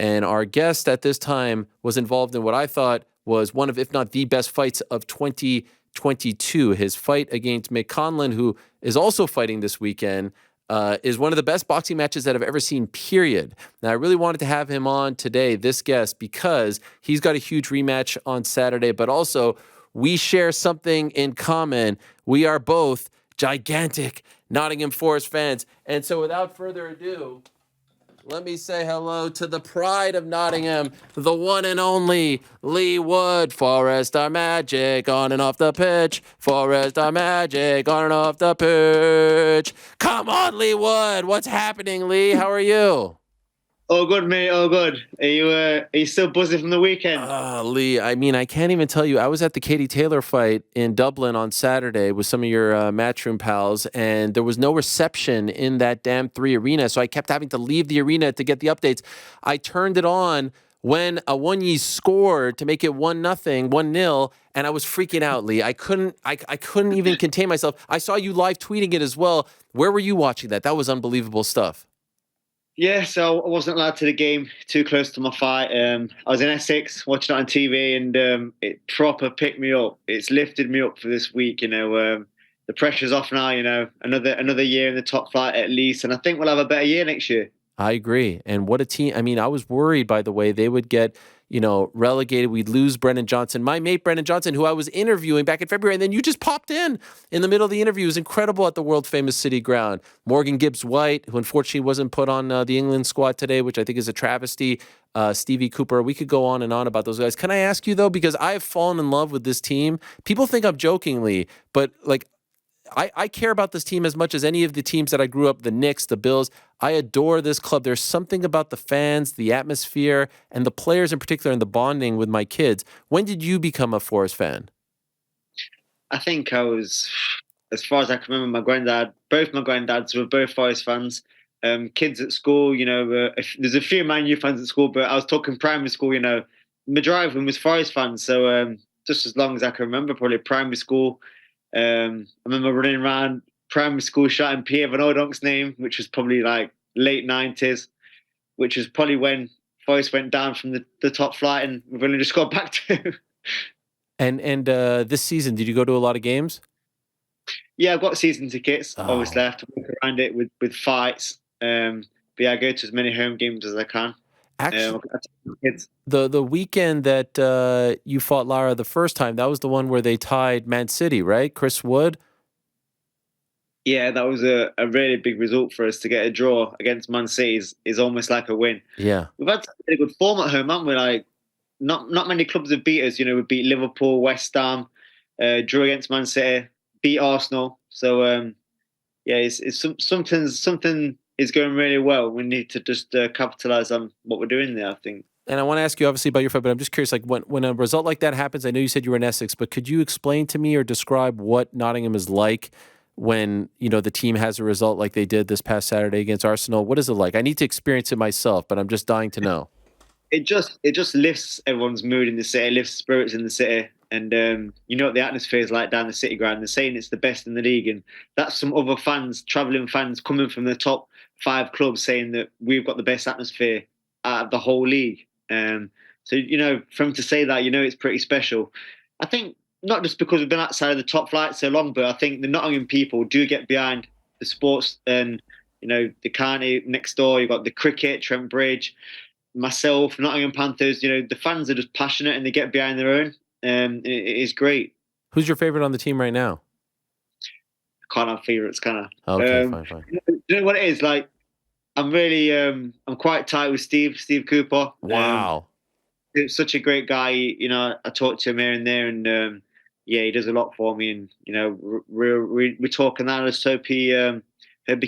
And our guest at this time was involved in what I thought was one of, if not the best fights of 2022. His fight against Michael Conlan, who is also fighting this weekend, is one of the best boxing matches that I've ever seen, period. Now, I really wanted to have him on today, this guest, because he's got a huge rematch on Saturday, but also we share something in common. We are both gigantic Nottingham Forest fans. And so without further ado, let me say hello to the pride of Nottingham, the one and only Leigh Wood. Forest are magic on and off the pitch. Forest are magic on and off the pitch. Come on, Leigh Wood. What's happening, Leigh? How are you? Oh, good, mate. Oh, good. Are you still buzzing from the weekend? Leigh, I mean, I can't even tell you. I was at the Katie Taylor fight in Dublin on Saturday with some of your Matchroom pals, and there was no reception in that damn 3 arena, so I kept having to leave the arena to get the updates. I turned it on when Awonyi scored to make it 1-0, 1-0, and I was freaking out, Leigh. I couldn't even contain myself. I saw you live tweeting it as well. Where were you watching that? That was unbelievable stuff. Yeah, so I wasn't allowed to the game, too close to my fight. I was in Essex watching it on TV, and it proper picked me up. It's lifted me up for this week. The pressure's off now. Another year in the top flight at least, and I think we'll have a better year next year. I agree. And what a team. I mean, I was worried, by the way, they would get, relegated. We'd lose Brendan Johnson. My mate, Brendan Johnson, who I was interviewing back in February, and then you just popped in the middle of the interview. It was incredible at the world-famous City Ground. Morgan Gibbs-White, who unfortunately wasn't put on the England squad today, which I think is a travesty. Stevie Cooper. We could go on and on about those guys. Can I ask you, though, because I have fallen in love with this team. People think I'm jokingly, but, I care about this team as much as any of the teams that I grew up, the Knicks, the Bills. I adore this club. There's something about the fans, the atmosphere, and the players in particular, and the bonding with my kids. When did you become a Forest fan? I think I was, as far as I can remember, both my granddads were both Forest fans. Kids at school, there's a few Man U fans at school, but I was talking primary school, majority of them was Forest fans. So just as long as I can remember, probably primary school. I remember running around primary school shouting Pierre Van Odonk's name, which was probably like late 90s, which was probably when Forest went down from the top flight and we've only just got back to. And this season, did you go to a lot of games? Yeah, I've got season tickets. Obviously, I have to work around it with fights. But yeah, I go to as many home games as I can. Actually, the weekend that you fought Lara the first time, that was the one where they tied Man City, right? Chris Wood? Yeah, that was a really big result for us. To get a draw against Man City is almost like a win. Yeah. We've had a really good form at home, haven't we? Like, not many clubs have beat us. We beat Liverpool, West Ham, drew against Man City, beat Arsenal. So, yeah, it's something is going really well. We need to just capitalize on what we're doing there, I think. And I want to ask you, obviously, about your fight, but I'm just curious, like, when a result like that happens, I know you said you were in Essex, but could you explain to me or describe what Nottingham is like when, the team has a result like they did this past Saturday against Arsenal? What is it like? I need to experience it myself, but I'm just dying to know. It just lifts everyone's mood in the city, lifts spirits in the city. And you know what the atmosphere is like down the City Ground. They're saying it's the best in the league. And that's some other fans, travelling fans, coming from the top 5 clubs saying that we've got the best atmosphere out of the whole league. So, for him to say that, it's pretty special. I think not just because we've been outside of the top flight so long, but I think the Nottingham people do get behind the sports. And, the county next door, you've got the cricket, Trent Bridge, myself, Nottingham Panthers. The fans are just passionate and they get behind their own. It is great. Who's your favorite on the team right now? I can't have favorites, can I? Okay, fine. You know what it is? Like, I'm really, I'm quite tight with Steve Cooper. Wow. He's such a great guy. I talk to him here and there, and yeah, he does a lot for me. And we're talking now. Let's hope he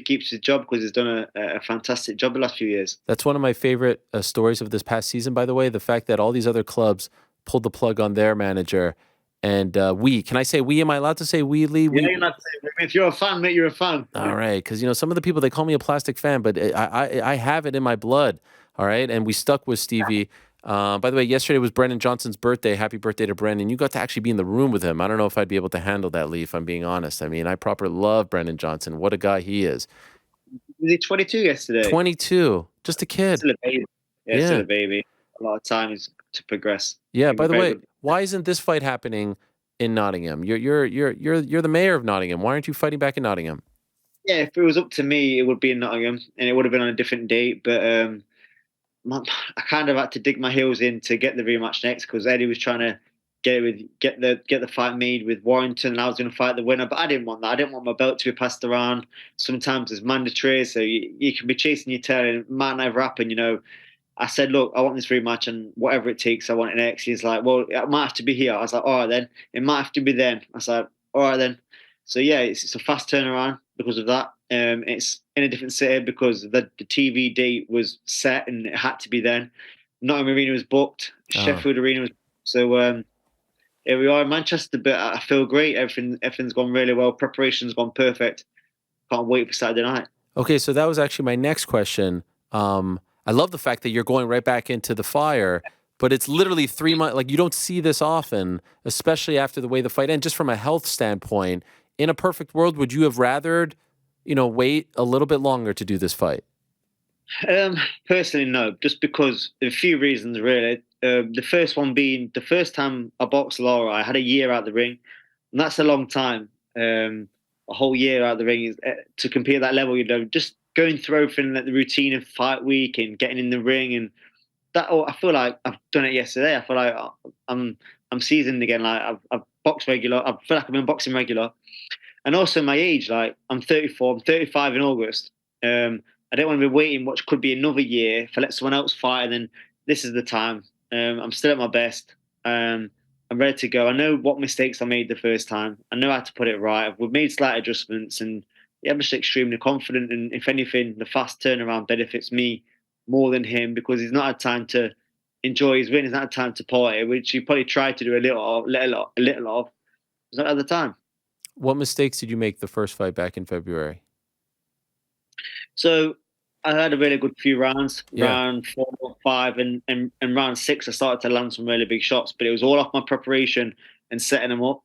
keeps his job because he's done a fantastic job the last few years. That's one of my favorite stories of this past season, by the way. The fact that all these other clubs pulled the plug on their manager. And can I say we? Am I allowed to say we, Leigh? Yeah, you're not saying, if you're a fan, mate, you're a fan. All right, because some of the people, they call me a plastic fan, but I have it in my blood. All right, and we stuck with Stevie. By the way, yesterday was Brendan Johnson's birthday. Happy birthday to Brendan. You got to actually be in the room with him. I don't know if I'd be able to handle that, Leigh, if I'm being honest. I mean, I proper love Brendan Johnson. What a guy he is. Was he 22 yesterday? 22, just a kid. Still a baby. Yeah, still Yeah. a baby. A lot of time is to progress. Yeah. Give me By the very way, good. why isn't this fight happening in Nottingham? You're the mayor of Nottingham. Why aren't you fighting back in Nottingham? Yeah, if it was up to me, it would be in Nottingham, and it would have been on a different date. But I kind of had to dig my heels in to get the rematch next because Eddie was trying to get the fight made with Warrington, and I was going to fight the winner. But I didn't want that. I didn't want my belt to be passed around. Sometimes it's mandatory, so you can be chasing your tail, and it might never happen. I said, look, I want this rematch, and whatever it takes, I want it next. He's like, well, it might have to be here. I was like, all right then. It might have to be then. I was like, all right then. So yeah, it's a fast turnaround because of that. It's in a different city because the TV date was set and it had to be then. Nottingham Arena was booked. Oh. Sheffield Arena was booked. So here we are in Manchester. But I feel great. Everything's gone really well. Preparation's gone perfect. Can't wait for Saturday night. Okay, so that was actually my next question. I love the fact that you're going right back into the fire, but it's literally 3 months. Like you don't see this often, especially after the way the fight ended. Just from a health standpoint, in a perfect world, would you have rathered, wait a little bit longer to do this fight? Personally, no, just because a few reasons really. The first one being the first time I boxed Lara, I had a year out the ring, and that's a long time. A whole year out the ring is to compete at that level. Just going through everything like the routine of fight week and getting in the ring and that. Oh, I feel like I've done it yesterday. I feel like I'm I'm seasoned again. Like I've boxed regular. I feel like I've been boxing regular, and also my age, like I'm 34, I'm 35 in August. I don't want to be waiting what could be another year for let someone else fight, and then this is the time. I'm still at my best. Um, I'm ready to go. I know what mistakes I made the first time. I know how to put it right. We've made slight adjustments, and yeah, I'm just extremely confident. And if anything, the fast turnaround benefits me more than him because he's not had time to enjoy his win. He's not had time to party, which he probably tried to do a little of. He's not at the time. What mistakes did you make the first fight back in February? So I had a really good few rounds, Yeah. round 4, 5, and round 6. I started to land some really big shots, but it was all off my preparation and setting them up.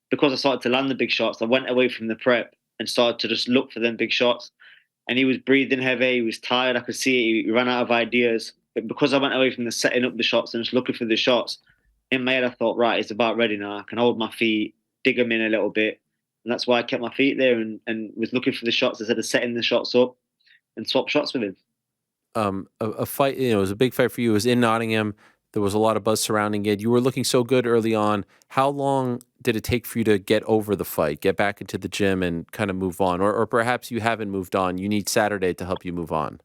Because I started to land the big shots, I went away from the prep and started to just look for them big shots. And he was breathing heavy, he was tired. I could see it. He ran out of ideas. But because I went away from the setting up the shots and just looking for the shots, in my head I thought, right, it's about ready now. I can hold my feet, dig them in a little bit. And that's why I kept my feet there and was looking for the shots instead of setting the shots up and swap shots with him. A fight, it was a big fight for you. It was in Nottingham. There was a lot of buzz surrounding it. You were looking so good early on. How long did it take for you to get over the fight, get back into the gym and kind of move on? Or perhaps you haven't moved on. You need Saturday to help you move on.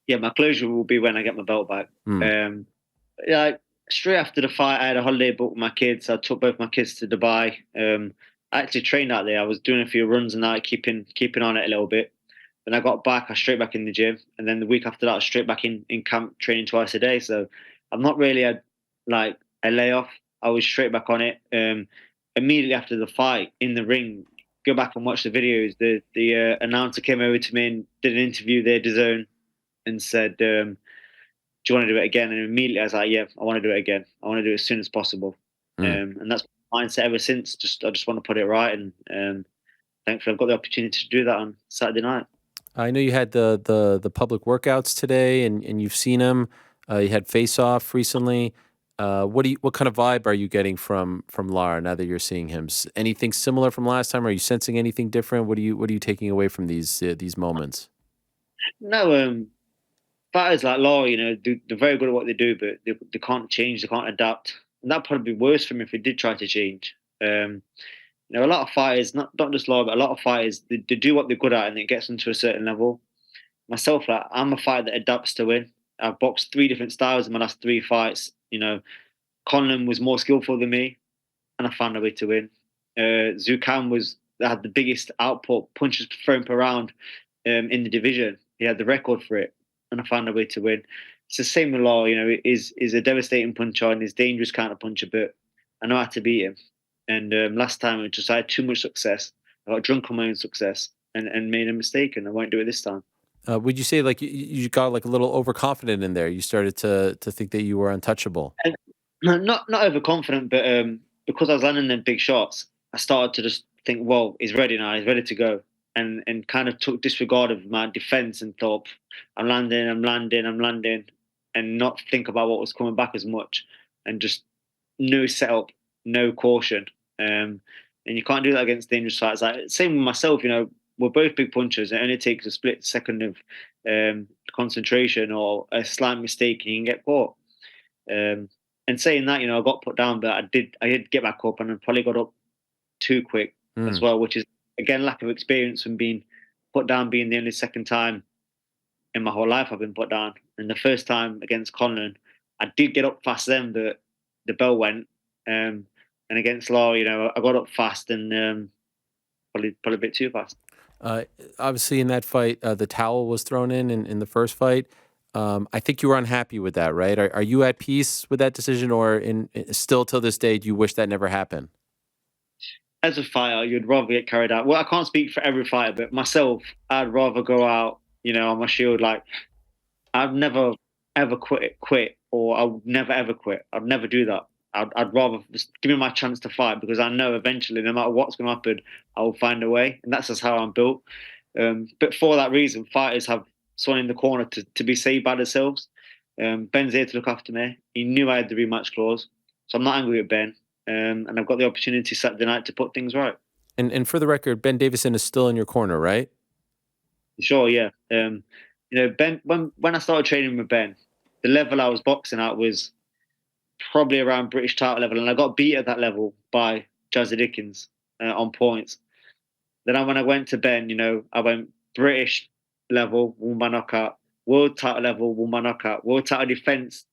Yeah, my closure will be when I get my belt back. Hmm. Yeah, straight after the fight, I had a holiday booked with my kids. I took both my kids to Dubai. I actually trained out there. I was doing a few runs and that, keeping on it a little bit. Then I got back, I was straight back in the gym, and then the week after that, I was straight back in camp training twice a day. So I've not really had like a layoff. I was straight back on it. Immediately after the fight in the ring, go back and watch the videos. The announcer came over to me and did an interview there, DAZN, and said, "Do you want to do it again?" And immediately I was like, "Yeah, I want to do it again. I want to do it as soon as possible." Hmm. And that's my mindset ever since. I just want to put it right, and thankfully I've got the opportunity to do that on Saturday night. I know you had the public workouts today, and you've seen them. You had Face Off recently. What kind of vibe are you getting from Lara now that you're seeing him? Anything similar from last time? Are you sensing anything different? What are you taking away from these moments? No, fighters like Law, they're very good at what they do, but they can't change, they can't adapt, and that'd probably be worse for him if he did try to change. A lot of fighters, not just Law, but a lot of fighters, they do what they're good at, and it gets them to a certain level. Myself, like, I'm a fighter that adapts to win. I've boxed 3 different styles in my last 3 fights. Conlan was more skillful than me, and I found a way to win. Zukan had the biggest output, punches thrown per round in the division. He had the record for it, and I found a way to win. It's the same with Law. Is a devastating puncher and he's dangerous counter puncher, but I know how to beat him. And last time I had too much success. I got drunk on my own success and made a mistake, and I won't do it this time. Would you say like you got like a little overconfident in there? You started to think that you were untouchable. And not overconfident, but because I was landing them big shots, I started to just think, "Well, he's ready now. He's ready to go," and kind of took disregard of my defense and thought, "I'm landing, I'm landing, I'm landing." and not think about what was coming back as much, and just no setup, no caution. And you can't do that against dangerous fighters. Like same with myself, we're both big punchers. It only takes a split second of concentration or a slight mistake, and you can get caught. Um, and saying that, I got put down, but I did get back up, and I probably got up too quick as Mm. well, which is again lack of experience from being put down, being the only second time in my whole life I've been put down. And the first time against Conlan, I did get up fast then, but the bell went. And against Lara, I got up fast and probably a bit too fast. Uh, Obviously, in that fight, the towel was thrown in the first fight. I think you were unhappy with that, right? Are you at peace with that decision, or still till this day, do you wish that never happened? As a fighter, you'd rather get carried out. Well, I can't speak for every fighter, but myself, I'd rather go out, on my shield. Like I'd never ever quit, or I would never ever quit. I'd never do that. I'd rather just give me my chance to fight, because I know eventually, no matter what's going to happen, I will find a way, and that's just how I'm built. But for that reason, fighters have someone in the corner to be saved by themselves. Ben's here to look after me. He knew I had the rematch clause, so I'm not angry with Ben. And I've got the opportunity Saturday night to put things right. And for the record, Ben Davison is still in your corner, right? Sure, yeah. Ben, when I started training with Ben, the level I was boxing at was probably around British title level, and I got beat at that level by Jazzy Dickens on points. Then when I went to Ben, I went British level, won by knockout, world title level, won by knockout, world title defense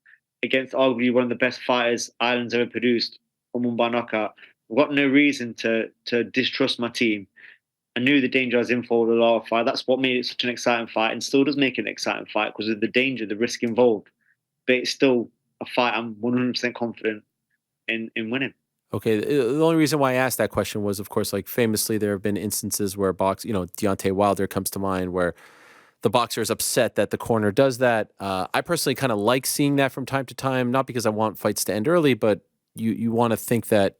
against arguably one of the best fighters Ireland's ever produced, and won by knockout. I've got no reason to distrust my team. I knew the danger I was in for the Lara fight. That's what made it such an exciting fight, and still does make it an exciting fight because of the danger, the risk involved. But it's still a fight I'm 100% confident in winning. Okay. The only reason why I asked that question was, of course, like famously, there have been instances where Deontay Wilder comes to mind, where the boxer is upset that the corner does that. I personally kind of like seeing that from time to time, not because I want fights to end early, but you want to think that,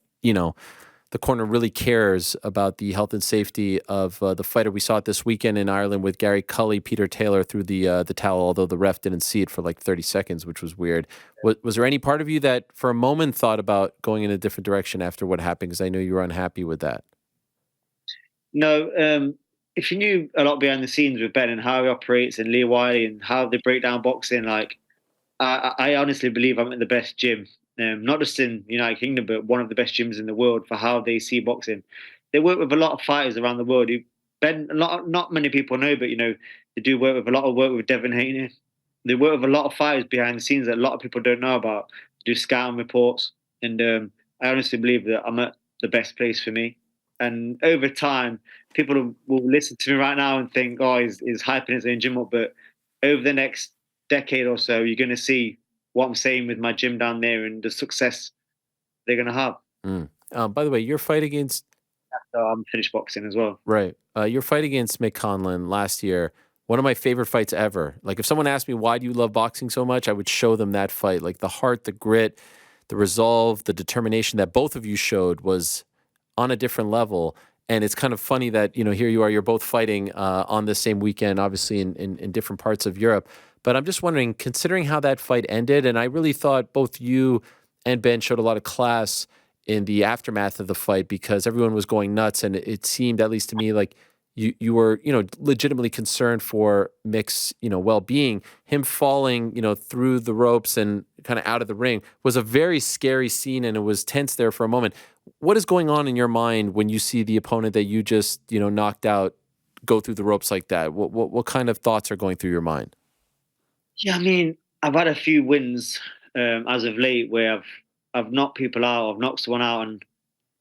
the corner really cares about the health and safety of the fighter. We saw it this weekend in Ireland with Gary Cully. Peter Taylor threw the towel, although the ref didn't see it for like 30 seconds, which was weird. Was there any part of you that for a moment thought about going in a different direction after what happened? Because I know you were unhappy with that. No, if you knew a lot behind the scenes with Ben and how he operates and Leigh Wood and how they break down boxing, like I honestly believe I'm in the best gym, not just in the United Kingdom, but one of the best gyms in the world for how they see boxing. They work with a lot of fighters around the world. Ben, not many people know, but they do work with a lot of work with Devin Haney. They work with a lot of fighters behind the scenes that a lot of people don't know about. They do scouting reports, and I honestly believe that I'm at the best place for me. And over time, people will listen to me right now and think, "Oh, he's hyping his own gym up." But over the next decade or so, you're going to see what I'm saying with my gym down there and the success they're going to have. Mm. By the way, your fight against So I'm finished boxing as well. right, your fight against Mick Conlan last year, one of my favorite fights ever. Like if someone asked me why do you love boxing so much, I would show them that fight. Like the heart, the grit, the resolve, the determination that both of you showed was on a different level. And it's kind of funny that, here you are, you're both fighting on the same weekend, obviously in different parts of Europe. But I'm just wondering, considering how that fight ended, and I really thought both you and Ben showed a lot of class in the aftermath of the fight because everyone was going nuts. And it seemed, at least to me, like you were, legitimately concerned for Mick's, well-being. Him falling, through the ropes and kind of out of the ring was a very scary scene, and it was tense there for a moment. What is going on in your mind when you see the opponent that you just, knocked out go through the ropes like that? What kind of thoughts are going through your mind? Yeah, I mean, I've had a few wins as of late where I've knocked people out, I've knocked someone out, and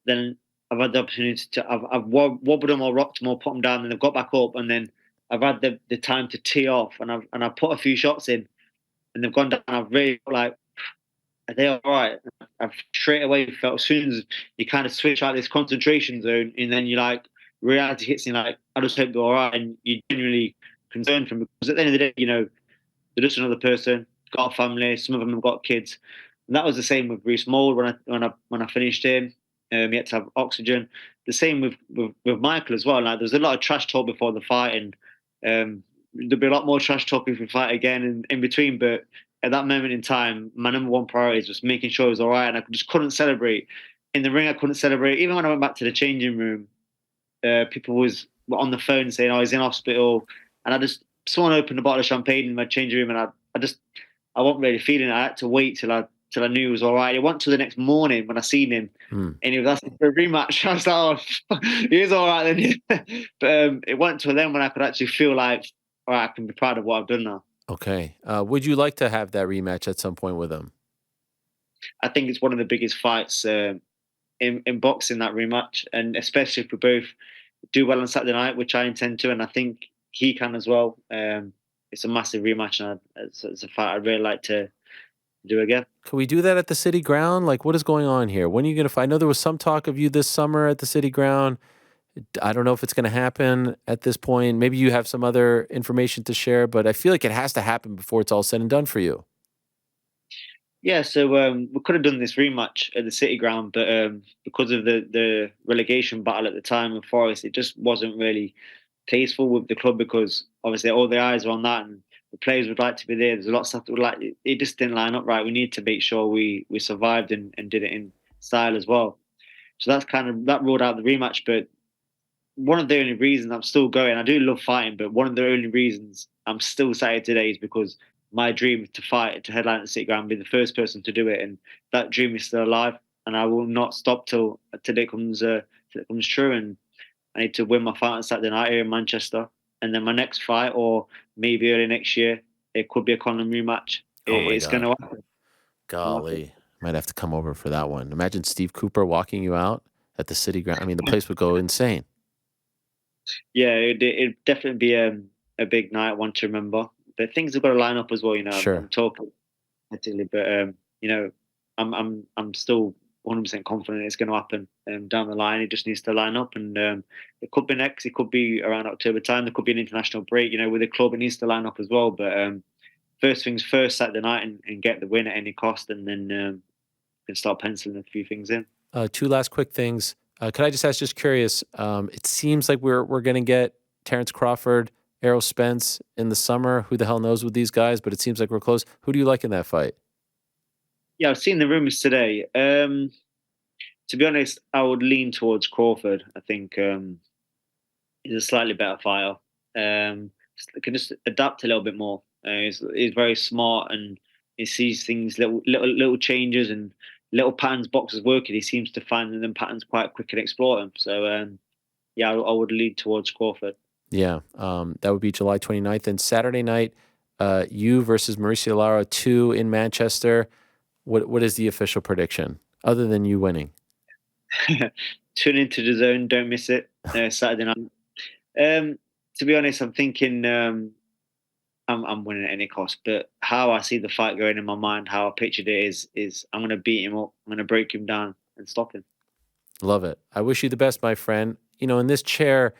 then I've had the opportunity to I've wobbled them or rocked them or put them down, and they've got back up, and then I've had the time to tee off, and I've put a few shots in, and they've gone down. I've really like, are they all right? I've straight away felt as soon as you kind of switch out this concentration zone, and then you like reality hits, and like I just hope they're all right, and you're genuinely concerned for them because at the end of the day, they're just another person, got a family. Some of them have got kids, and that was the same with Bruce Mould when I finished him. He had to have oxygen. The same with Michael as well. Like there's a lot of trash talk before the fight, and there'll be a lot more trash talk if we fight again in between. But at that moment in time, my number one priority was just making sure it was all right, and I just couldn't celebrate. In the ring, I couldn't celebrate. Even when I went back to the changing room, people were on the phone saying, "Oh, he's in hospital," and someone opened a bottle of champagne in my changing room, and I wasn't really feeling it. I had to wait till I knew he was all right. It wasn't till the next morning when I seen him, and he was asking for a rematch. I was like, "Oh, he is all right then." But it wasn't till then when I could actually feel like, all right, I can be proud of what I've done now. Okay. Would you like to have that rematch at some point with him? I think it's one of the biggest fights in boxing, that rematch, and especially if we both do well on Saturday night, which I intend to, and I think he can as well. It's a massive rematch, and it's a fight I'd really like to do again. Can we do that at the city ground? Like, what is going on here? When are you going to fight? I know there was some talk of you this summer at the city ground. I don't know if it's going to happen at this point. Maybe you have some other information to share, but I feel like it has to happen before it's all said and done for you. Yeah, so we could have done this rematch at the City Ground, but because of the relegation battle at the time with Forest, it just wasn't really tasteful with the club because obviously all the eyes are on that, and the players would like to be there. There's a lot of stuff that would like it just didn't line up right. We need to make sure we survived and did it in style as well. So that's kind of that ruled out the rematch. But one of the only reasons I'm still going, I do love fighting, but one of the only reasons I'm still excited today is because my dream to fight, to headline at the City Ground, be the first person to do it, and that dream is still alive, and I will not stop till it comes true. And I need to win my fight on Saturday night here in Manchester, and then my next fight, or maybe early next year, it could be a Conlan rematch. Oh my It's going God. to happen. Golly. Might have to come over for that one. Imagine Steve Cooper walking you out at the city ground. I mean, the place would go insane. Yeah, it'd definitely be a big night, one to remember. But things have got to line up as well. You know, I'm Sure. talking particularly, but you know, I'm still 100% confident it's going to happen down the line. It just needs to line up, and it could be next. It could be around October time. There could be an international break. You know, with the club, it needs to line up as well. But first things first, Saturday night, and get the win at any cost, and then can start penciling a few things in. Two last quick things. Could I just ask, just curious, it seems like we're going to get Terrence Crawford, Errol Spence in the summer. Who the hell knows with these guys, but it seems like we're close. Who do you like in that fight? Yeah, I've seen the rumours today. To be honest, I would lean towards Crawford. I think he's a slightly better fighter. Can just adapt a little bit more. He's very smart, and he sees things, little changes and little patterns boxers working. He seems to find them patterns quite quick and explore them. So yeah, I would lead towards Crawford. Yeah, that would be July 29th. And Saturday night, you versus Mauricio Lara 2 in Manchester. What is the official prediction, other than you winning? Tune into the zone. Don't miss it. Saturday night. Um, to be honest, I'm thinking I'm winning at any cost. But how I see the fight going in my mind, how I pictured it is I'm going to beat him up. I'm going to break him down and stop him. Love it. I wish you the best, my friend. You know, in this chair,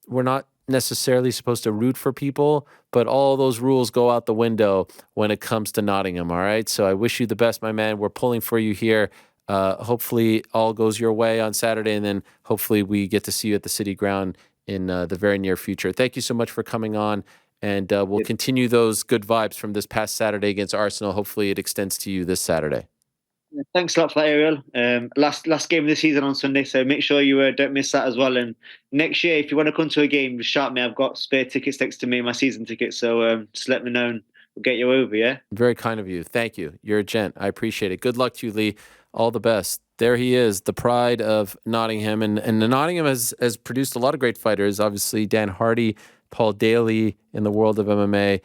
we're not necessarily supposed to root for people, but all those rules go out the window when it comes to Nottingham. All right. So I wish you the best, my man. We're pulling for you here. Hopefully, all goes your way on Saturday, and then hopefully we get to see you at the City Ground in the very near future. Thank you so much for coming on, and we'll continue those good vibes from this past Saturday against Arsenal. Hopefully, it extends to you this Saturday. Thanks a lot for that, Ariel. Last game of the season on Sunday, so make sure you don't miss that as well. And next year, if you want to come to a game, just shout me. I've got spare tickets next to me, my season tickets. So just let me know, and we'll get you over. Yeah. Very kind of you. Thank you. You're a gent. I appreciate it. Good luck to you, Leigh. All the best. There he is, the pride of Nottingham. And Nottingham has produced a lot of great fighters. Obviously, Dan Hardy, Paul Daly in the world of MMA.